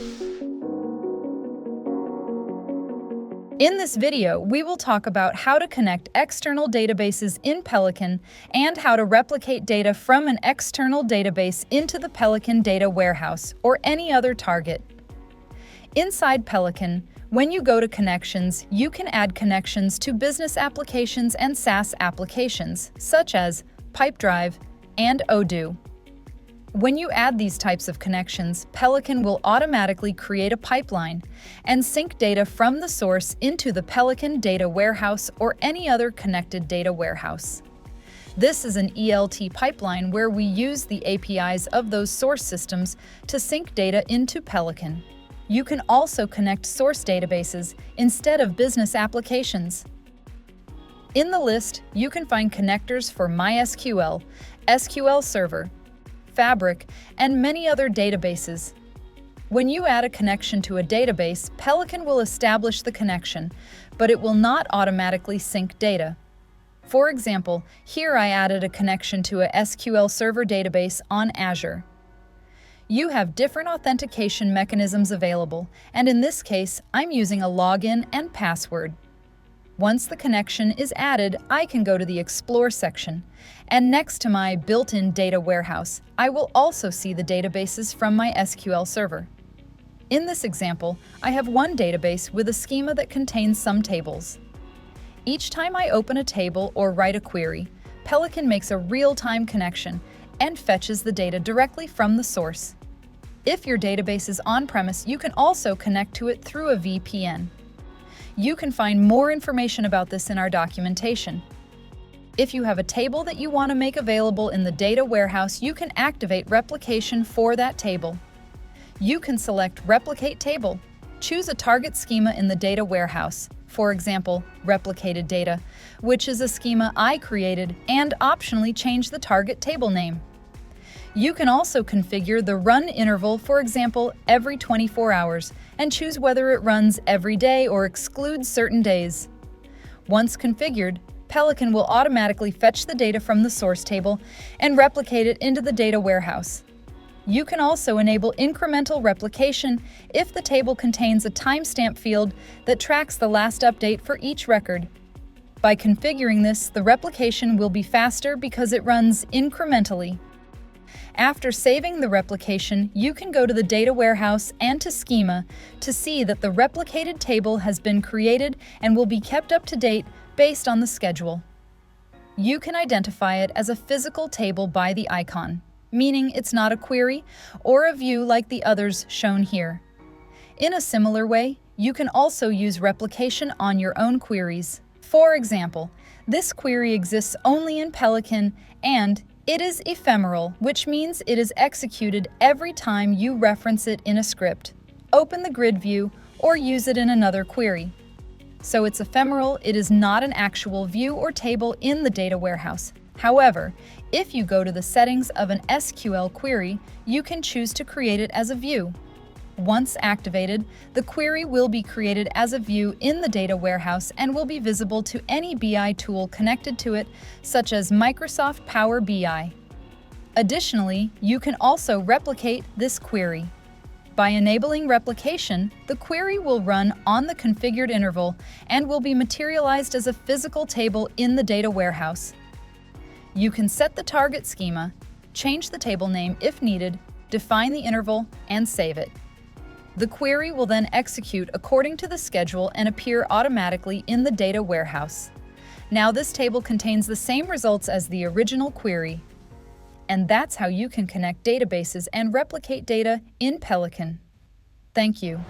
In this video, we will talk about how to connect external databases in Peliqan and how to replicate data from an external database into the Peliqan data warehouse or any other target. Inside Peliqan, when you go to Connections, you can add connections to business applications and SaaS applications, such as Pipedrive and Odoo. When you add these types of connections, Peliqan will automatically create a pipeline and sync data from the source into the Peliqan data warehouse or any other connected data warehouse. This is an ELT pipeline where we use the APIs of those source systems to sync data into Peliqan. You can also connect source databases instead of business applications. In the list, you can find connectors for MySQL, SQL Server, Fabric, and many other databases. When you add a connection to a database, Peliqan will establish the connection, but it will not automatically sync data. For example, here I added a connection to a SQL Server database on Azure. You have different authentication mechanisms available, and in this case, I'm using a login and password. Once the connection is added, I can go to the Explore section, and next to my built-in data warehouse, I will also see the databases from my SQL Server. In this example, I have one database with a schema that contains some tables. Each time I open a table or write a query, Peliqan makes a real-time connection and fetches the data directly from the source. If your database is on-premise, you can also connect to it through a VPN. You can find more information about this in our documentation. If you have a table that you want to make available in the data warehouse, you can activate replication for that table. You can select Replicate Table. Choose a target schema in the data warehouse, for example, replicated data, which is a schema I created, and optionally change the target table name. You can also configure the run interval, for example, every 24 hours, and choose whether it runs every day or excludes certain days. Once configured, Peliqan will automatically fetch the data from the source table and replicate it into the data warehouse. You can also enable incremental replication if the table contains a timestamp field that tracks the last update for each record. By configuring this, the replication will be faster because it runs incrementally. After saving the replication, you can go to the data warehouse and to Schema to see that the replicated table has been created and will be kept up to date based on the schedule. You can identify it as a physical table by the icon, meaning it's not a query or a view like the others shown here. In a similar way, you can also use replication on your own queries. For example, this query exists only in Peliqan and it is ephemeral, which means it is executed every time you reference it in a script, open the grid view, or use it in another query. So it's ephemeral, it is not an actual view or table in the data warehouse. However, if you go to the settings of an SQL query, you can choose to create it as a view. Once activated, the query will be created as a view in the data warehouse and will be visible to any BI tool connected to it, such as Microsoft Power BI. Additionally, you can also replicate this query. By enabling replication, the query will run on the configured interval and will be materialized as a physical table in the data warehouse. You can set the target schema, change the table name if needed, define the interval, and save it. The query will then execute according to the schedule and appear automatically in the data warehouse. Now this table contains the same results as the original query. And that's how you can connect databases and replicate data in Peliqan. Thank you.